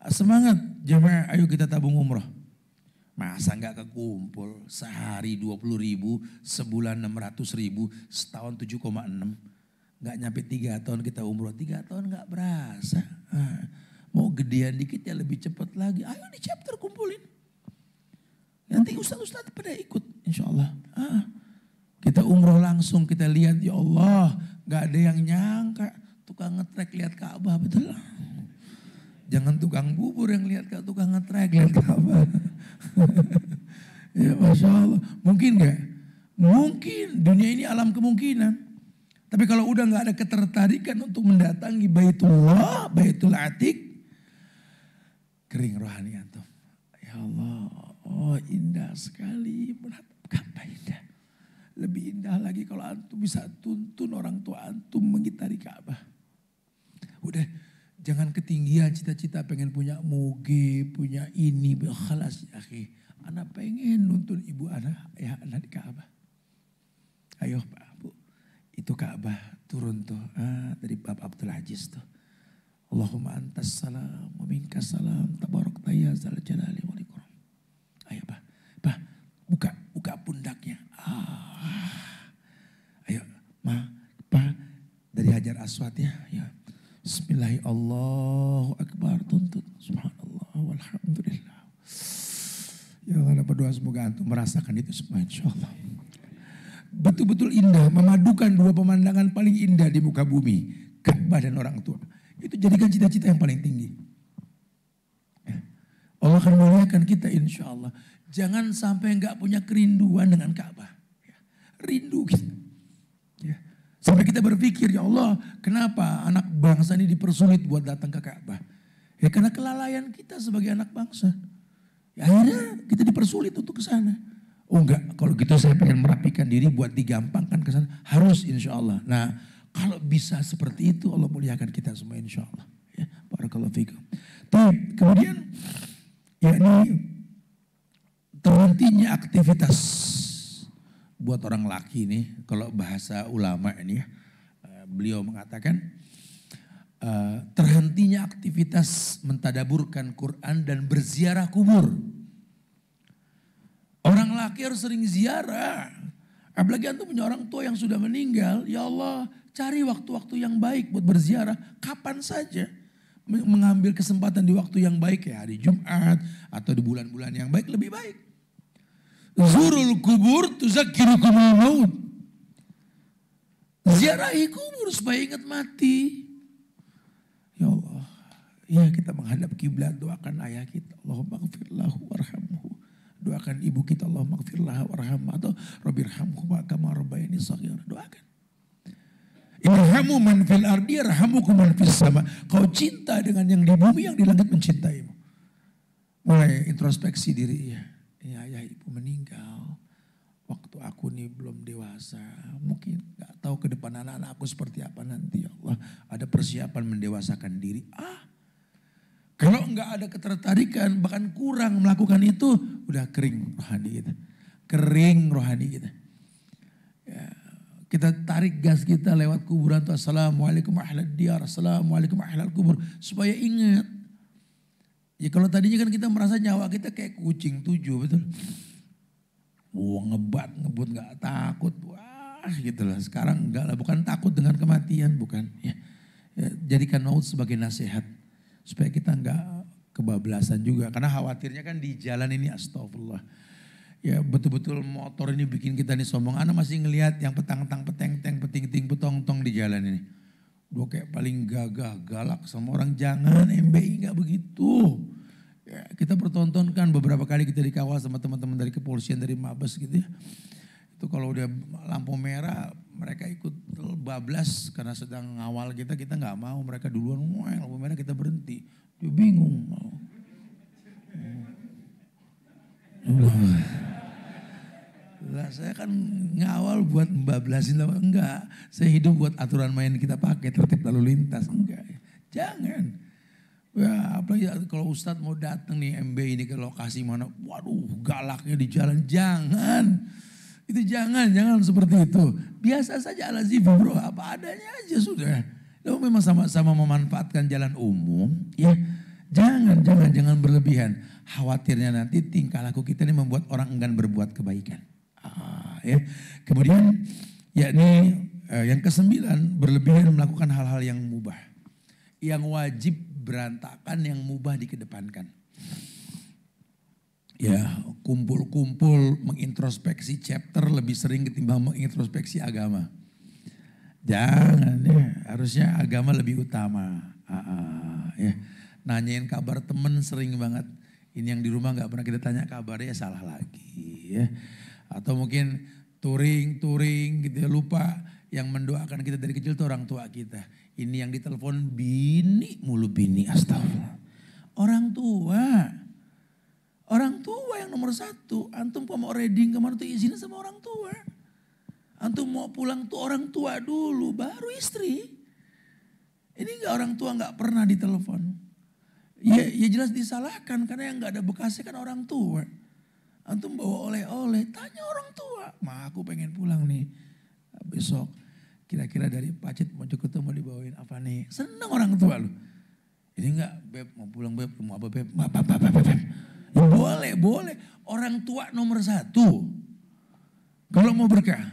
Semangat jemaah, ayo kita tabung umrah. Masa enggak kekumpul sehari 20.000, sebulan 600.000, setahun 7,6. Enggak nyampe 3 tahun kita umrah, 3 tahun enggak berasa. Mau gedean dikit ya lebih cepat lagi. Ayo di chapter kumpulin. Nanti ustaz-ustaz pada ikut insya Allah. Kita umroh langsung kita lihat ya Allah. Gak ada yang nyangka tukang ngetrek lihat Ka'bah betul. Jangan tukang bubur yang lihat tukang ngetrek lihat Ka'bah. Ya Masya Allah. Mungkin gak? Mungkin. Dunia ini alam kemungkinan. Tapi kalau udah gak ada ketertarikan untuk mendatangi Baitullah, Baitul Atiq. Kering rohani antum. Ya Allah, oh indah sekali menatap Ka'bah indah. Lebih indah lagi kalau antum bisa tuntun orang tua antum mengitari Ka'bah. Udah jangan ketinggian cita-cita pengen punya moge, punya ini, khalas ya akhi. Anak pengen nuntun ibu anak, ayah anak di Ka'bah. Ayo Pak, Bu. Itu Ka'bah turun tuh dari Bab Abdul Aziz tuh. Allahumma antas salam wa minkas salam tabarakta ya zal jalali wal ikram. Ayo Pak, buka pundaknya. Ayo Pak dari Hajar Aswad ya. Bismillahirrahmanirrahim. Allahu Akbar tuntut. Subhanallah walhamdulillah. Ya Allah berdoa semoga antum merasakan itu semua insyaallah. Betul-betul indah, memadukan dua pemandangan paling indah di muka bumi, Ka'bah dan orang tua. Itu jadikan cita-cita yang paling tinggi. Allah akan memuliakan kita insya Allah. Jangan sampai enggak punya kerinduan dengan Ka'bah. Rindu kita. Sampai kita berpikir, ya Allah, kenapa anak bangsa ini dipersulit buat datang ke Ka'bah? Ya karena kelalaian kita sebagai anak bangsa. Ya akhirnya kita dipersulit untuk ke sana. Oh enggak, kalau gitu saya pengen merapikan diri buat digampangkan ke sana. Harus insya Allah. Nah kalau bisa seperti itu Allah muliakan kita semua insya Allah. Ya, barakallahu fikum. Kemudian ya ini terhentinya aktivitas buat orang laki nih, kalau bahasa ulama ini ya, beliau mengatakan terhentinya aktivitas mentadaburkan Quran dan berziarah kubur. Orang laki harus sering ziarah. Apalagi antum punya orang tua yang sudah meninggal, ya Allah cari waktu-waktu yang baik buat berziarah kapan saja. Mengambil kesempatan di waktu yang baik ya hari Jumat atau di bulan-bulan yang baik lebih baik. Zurul kubur tuzakkirukumul maut. Ziarahi kubur supaya ingat mati. Ya Allah, ya kita menghadap kiblat, doakan ayah kita, Allahumma ighfirlahu warhamhu. Doakan ibu kita, Allahumma ighfirlahu warhamhu, atau rabbirhamhuma kama rabbayani shaghira. Doakan. Irhamu man fil ardi yarhamukum man fis sama. Kau cinta dengan yang di bumi, yang di langit mencintaimu. Mulai introspeksi diri ya. Ya ayah ibu meninggal waktu aku nih belum dewasa. Mungkin gak tahu ke depan anak-anak aku seperti apa nanti ya Allah. Ada persiapan mendewasakan diri. Kalau gak ada ketertarikan bahkan kurang melakukan itu. Udah kering rohani kita. Kering rohani kita. Ya, kita tarik gas kita lewat kuburan tuh. Assalamualaikum ahlad diyar. Assalamualaikum ahlal kubur. Supaya ingat. Ya kalau tadinya kan kita merasa nyawa kita kayak kucing 7 betul. Wah ngebut gak takut. Wah gitu lah. Sekarang enggak lah, bukan takut dengan kematian, bukan. Ya, jadikan maut sebagai nasihat. Supaya kita enggak kebablasan juga. Karena khawatirnya kan di jalan ini astagfirullah. Ya betul-betul motor ini bikin kita nih sombong. Anak masih ngelihat yang petang-tang, peteng-teng, peting-ting, petong-tong di jalan ini. Gue kayak paling gagah, galak sama orang. Jangan, MBI gak begitu. Ya, kita pertontonkan beberapa kali kita dikawal sama teman-teman dari kepolisian, dari Mabes gitu ya. Itu kalau udah lampu merah mereka ikut bablas karena sedang ngawal kita gak mau. Mereka duluan, lampu merah kita berhenti. Dia bingung. Lah saya kan ngawal buat membablasin, enggak. Saya hidup buat aturan main kita pakai, tertib lalu lintas, enggak. Jangan. Ya apalagi kalau Ustadz mau datang nih MB ini ke lokasi mana, waduh galaknya di jalan, jangan. Itu jangan seperti itu. Biasa saja alazifu bro, apa adanya aja sudah. Kalau memang sama-sama memanfaatkan jalan umum, ya jangan berlebihan. Khawatirnya nanti tingkah laku kita ini membuat orang enggan berbuat kebaikan. Ya. Kemudian yakni yang ke-9, berlebihan melakukan hal-hal yang mubah. Yang wajib berantakan, yang mubah dikedepankan. Ya, kumpul-kumpul mengintrospeksi chapter lebih sering ketimbang mengintrospeksi agama. Jangan ya, harusnya agama lebih utama. Ya. Nanyain kabar temen sering banget. Ini yang di rumah gak pernah kita tanya kabarnya, salah lagi ya. Atau mungkin touring gitu ya, lupa yang mendoakan kita dari kecil itu orang tua kita. Ini yang ditelepon bini mulu, bini, astagfirullah. Orang tua yang nomor 1. Antum mau reading kemana tuh izinnya sama orang tua. Antum mau pulang tuh orang tua dulu, baru istri. Ini orang tua gak pernah ditelepon. Ya jelas disalahkan karena yang gak ada bekasnya kan orang tua. Antum bawa oleh-oleh, tanya orang tua. Ma aku pengen pulang nih besok. Kira-kira dari Pacet mau ketemu dibawain apa nih. Senang orang tua lu. Ini enggak beb mau pulang beb, mau apa beb. Beb. Ya boleh. Orang tua nomor 1. Kalau mau berkah.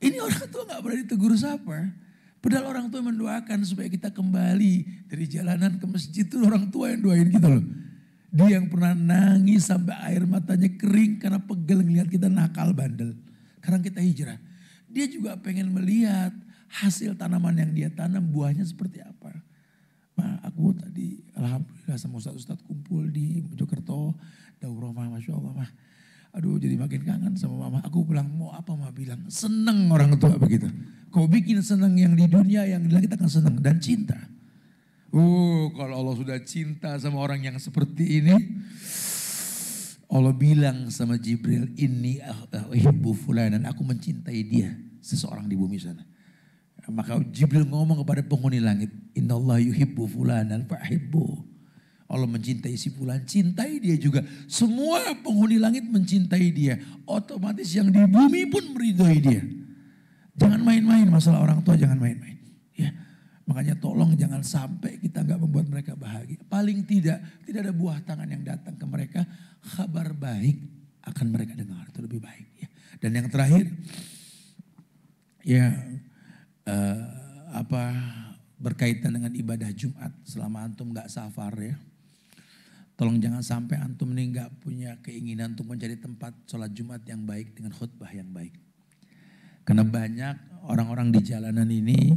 Ini orang tua gak pernah ditegur siapa. Padahal orang tua mendoakan supaya kita kembali dari jalanan ke masjid itu orang tua yang doain kita loh. Dia yang pernah nangis sampai air matanya kering karena pegel ngeliat kita nakal bandel. Sekarang kita hijrah. Dia juga pengen melihat hasil tanaman yang dia tanam buahnya seperti apa. Ma, aku tadi alhamdulillah sama ustadz kumpul di Mojokerto. Daurah Masya Allah mah. Aduh jadi makin kangen sama mama. Aku bilang mau apa mama bilang. Seneng orang tua begitu. Kau bikin seneng yang di dunia yang di langit akan seneng. Dan cinta. Kalau Allah sudah cinta sama orang yang seperti ini. Allah bilang sama Jibril. Inni uhibbu fulanan. Aku mencintai dia. Seseorang di bumi sana. Maka Jibril ngomong kepada penghuni langit. Innallaha yuhibbu fulanan fa'hibbu. Allah mencintai si fulan, cintai dia juga. Semua penghuni langit mencintai dia. Otomatis yang di bumi pun meridhoi dia. Jangan main-main masalah orang tua, jangan main-main. Ya, makanya tolong jangan sampai kita nggak membuat mereka bahagia. Paling tidak ada buah tangan yang datang ke mereka. Kabar baik akan mereka dengar, itu lebih baik. Ya. Dan yang terakhir, ya berkaitan dengan ibadah Jumat selama antum nggak safar ya. Tolong jangan sampai antum ini nggak punya keinginan untuk mencari tempat sholat Jumat yang baik dengan khutbah yang baik. Karena banyak orang-orang di jalanan ini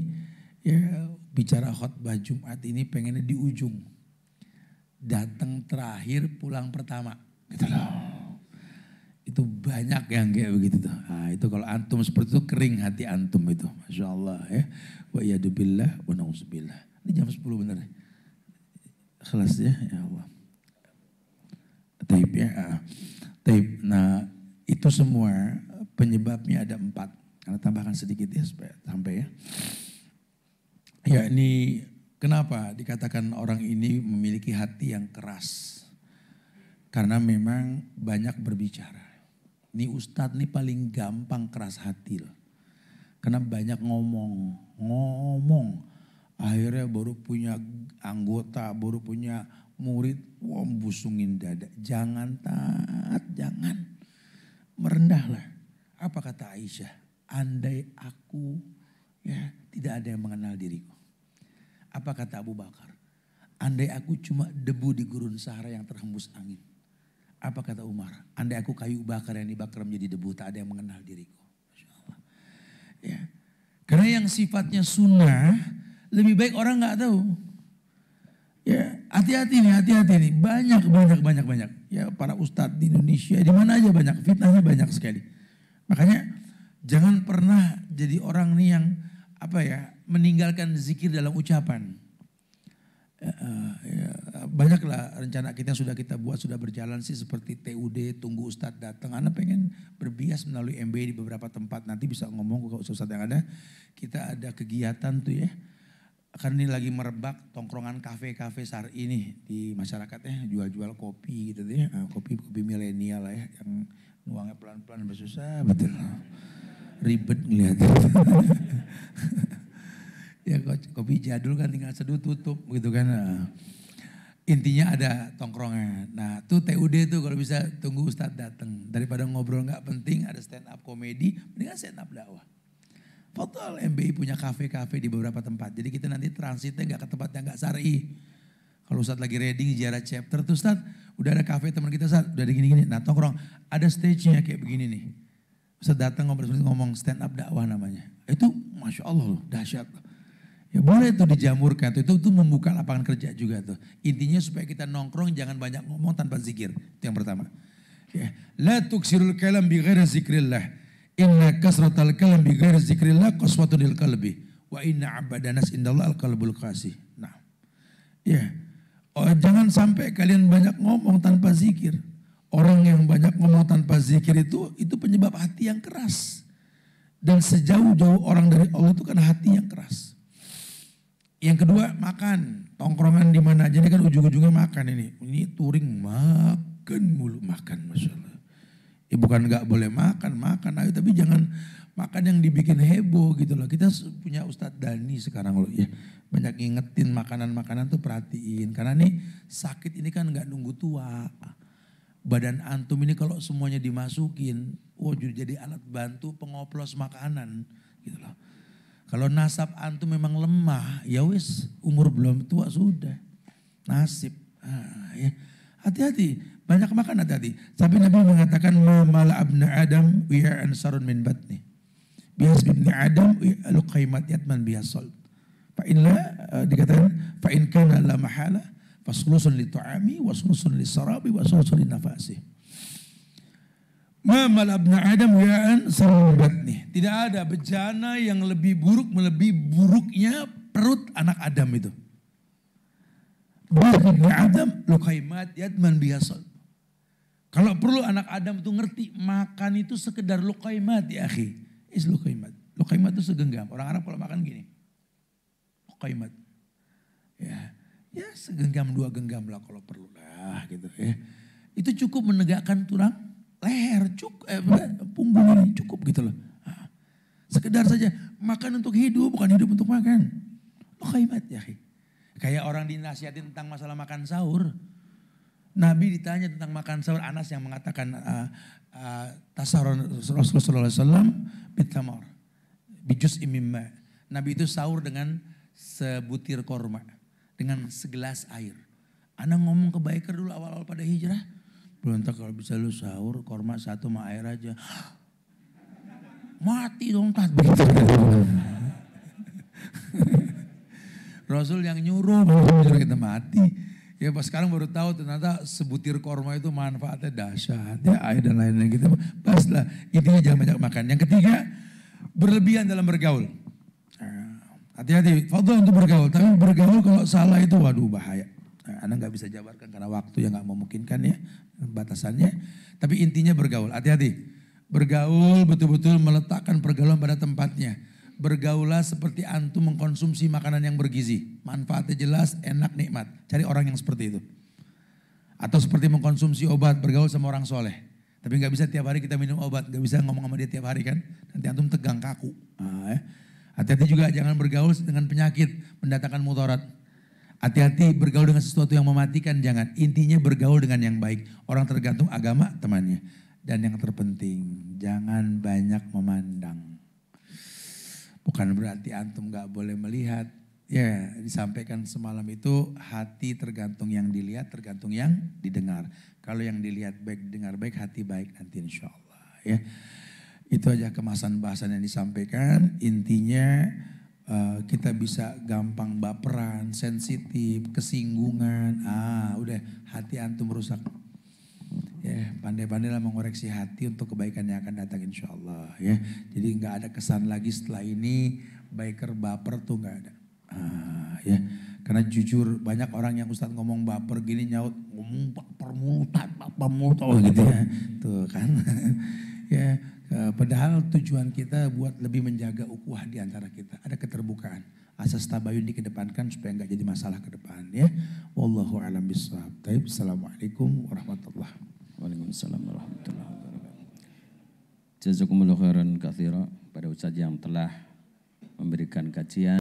ya bicara khutbah Jumat ini pengennya di ujung. Datang terakhir pulang pertama. Gitu loh. Itu banyak yang kayak begitu tuh. Nah, itu kalau antum seperti itu kering hati antum itu. Masya Allah ya. Wa iyadubillah wa na'udzubillah. Ini jam 10 benar. Kelas ya Allah. Taib ya. Taib. Nah itu semua penyebabnya ada 4. Karena tambahkan sedikit ya supaya sampai ya. Ya ini kenapa dikatakan orang ini memiliki hati yang keras. Karena memang banyak berbicara. Ini ustadz nih paling gampang keras hati loh. Karena banyak ngomong. Akhirnya baru punya anggota, baru punya murid, busungin dada. Jangan taat, jangan. Merendahlah. Apa kata Aisyah? Andai aku ya tidak ada yang mengenal diriku. Apa kata Abu Bakar? Andai aku cuma debu di gurun Sahara yang terhembus angin. Apa kata Umar? Andai aku kayu bakar yang dibakar menjadi debu, tak ada yang mengenal diriku. Masya Allah. Ya. Karena yang sifatnya sunnah, lebih baik orang nggak tahu. Ya, hati-hati nih. Banyak. Ya, para ustadz di Indonesia, di mana aja banyak, fitnahnya banyak sekali. Makanya jangan pernah jadi orang nih yang meninggalkan zikir dalam ucapan. Banyaklah rencana kita yang sudah kita buat, sudah berjalan sih seperti TUD, tunggu Ustadz datang. Anak pengen berbias melalui MBA di beberapa tempat, nanti bisa ngomong ke Ustadz yang ada. Kita ada kegiatan tuh ya, karena ini lagi merebak tongkrongan kafe-kafe syar'i ini di masyarakat ya, jual-jual kopi gitu ya, kopi milenial lah ya, yang nuangnya pelan-pelan susah betul, ribet ngeliat. Ya kopi jadul kan tinggal seduh tutup gitu kan. Intinya ada tongkrongan. Nah tuh TUD tuh kalau bisa tunggu Ustadz datang. Daripada ngobrol gak penting ada stand up komedi, mendingan stand up dakwah. Total MBI punya kafe-kafe di beberapa tempat. Jadi kita nanti transitnya gak ke tempat yang gak syar'i. Kalau Ustadz lagi reading ziarah chapter tuh Ustadz udah ada kafe teman kita Ustadz udah ada gini-gini. Nah tongkrong ada stage-nya kayak begini nih. Ustadz datang ngomong stand up dakwah namanya. Itu Masya Allah loh, dahsyat loh. Ya boleh tuh dijamurkan, itu membuka lapangan kerja juga tuh. Intinya supaya kita nongkrong jangan banyak ngomong tanpa zikir. Itu yang pertama. Ya. La tuksirul kalam bi ghairi zikrillah. Inna kasratal kalam bi ghairi zikrillah qaswatun lil qalbi. Wa inna abadanas indallah al qalbul qasih. Nah. Ya. Jangan sampai kalian banyak ngomong tanpa zikir. Orang yang banyak ngomong tanpa zikir itu penyebab hati yang keras. Dan sejauh-jauh orang dari Allah itu kan hati yang keras. Yang kedua makan, tongkrongan di mana aja ini kan ujung-ujungnya makan ini. Ini touring makan mulu, makan Masya Allah. Ya bukan gak boleh makan, ayo, tapi jangan makan yang dibikin heboh gitu loh. Kita punya Ustadz Dani sekarang loh ya. Banyak ngingetin makanan-makanan tuh perhatiin. Karena nih sakit ini kan gak nunggu tua. Badan antum ini kalau semuanya dimasukin, jadi alat bantu pengoplos makanan gitu loh. Kalau nasab antum memang lemah, ya wis umur belum tua sudah. Nasib. Ya. Hati-hati, banyak makan hati-hati. Sampai Nabi mengatakan mala abna Adam wi'a ansarun min batni. Bias ibni Adam wi'a luqaimat yatman bihasol. Fa inna dikatakan fa in kana la mahala fasulusun li tu'ami wa sulusun li sarabi wa sulusun li nafasi. Ma malabna Adam ya'an sarbat nih. Tidak ada bejana yang lebih buruk melebihi buruknya perut anak Adam itu. Ibn Adam lukaimat yadman bihasal. Kalau perlu anak Adam itu ngerti makan itu sekedar lukaimat ya akhi. Is lukaimat. Lukaimat itu segenggam. Orang Arab kalau makan gini. Lukaimat. Ya segenggam 2 genggam lah kalau perlu lah gitu ya. Itu cukup menegakkan tulang leher, punggung ini cukup gitu loh. Sekedar saja makan untuk hidup, bukan hidup untuk makan. Lukaimat ya akhi. Kayak orang dinasihatin tentang masalah makan sahur. Nabi ditanya tentang makan sahur, Anas yang mengatakan tasawur Rasulullah SAW bitamar bijus imimma. Nabi itu sahur dengan sebutir korma, dengan segelas air. Anak ngomong kebaikan dulu awal-awal pada hijrah. Belum tak kalau bisa lu sahur korma 1 sama air aja. Mati dong tak begitu. Rasul yang nyuruh kita mati. Ya pas sekarang baru tahu ternyata sebutir korma itu manfaatnya dahsyat. Ya air dan lain-lain gitu. Pas lah intinya jangan banyak makan. Yang ketiga berlebihan dalam bergaul. Hati-hati, fadhil untuk bergaul. Tapi bergaul kalau salah itu waduh bahaya. Anda nggak bisa jabarkan karena waktu yang nggak memungkinkan ya batasannya. Tapi intinya bergaul. Hati-hati. Bergaul betul-betul meletakkan pergaulan pada tempatnya. Bergaulah seperti antum mengkonsumsi makanan yang bergizi. Manfaatnya jelas, enak, nikmat. Cari orang yang seperti itu. Atau seperti mengkonsumsi obat, bergaul sama orang soleh. Tapi nggak bisa tiap hari kita minum obat. Nggak bisa ngomong sama dia tiap hari kan. Nanti antum tegang kaku. Hati-hati juga jangan bergaul dengan penyakit, mendatangkan mudarat. Hati-hati bergaul dengan sesuatu yang mematikan, jangan. Intinya bergaul dengan yang baik. Orang tergantung agama temannya. Dan yang terpenting, jangan banyak memandang. Bukan berarti antum gak boleh melihat. Ya disampaikan semalam itu hati tergantung yang dilihat, tergantung yang didengar. Kalau yang dilihat baik, didengar baik, hati baik nanti insya Allah. Ya. Itu aja kemasan bahasan yang disampaikan. Intinya kita bisa gampang baperan, sensitif, kesinggungan. Udah hati antum rusak. Ya, pandai-pandailah mengoreksi hati untuk kebaikan yang akan datang insya Allah. Ya, jadi nggak ada kesan lagi setelah ini biker baper tuh nggak ada. Ya, karena jujur banyak orang yang Ustadz ngomong baper gini nyaut ngomong baper mulu gitu ya. Tuh kan. Ya, padahal tujuan kita buat lebih menjaga ukhuwah di antara kita. Ada keterbukaan. Asas tabayun dikedepankan supaya nggak jadi masalah ke depan ya. Wallahu a'lam bishawab. Assalamualaikum warahmatullahi wabarakatuh. Waalaikumsalam warahmatullahi wabarakatuh. Jazakumullahu khairan katsira pada ustaz yang telah memberikan kajian.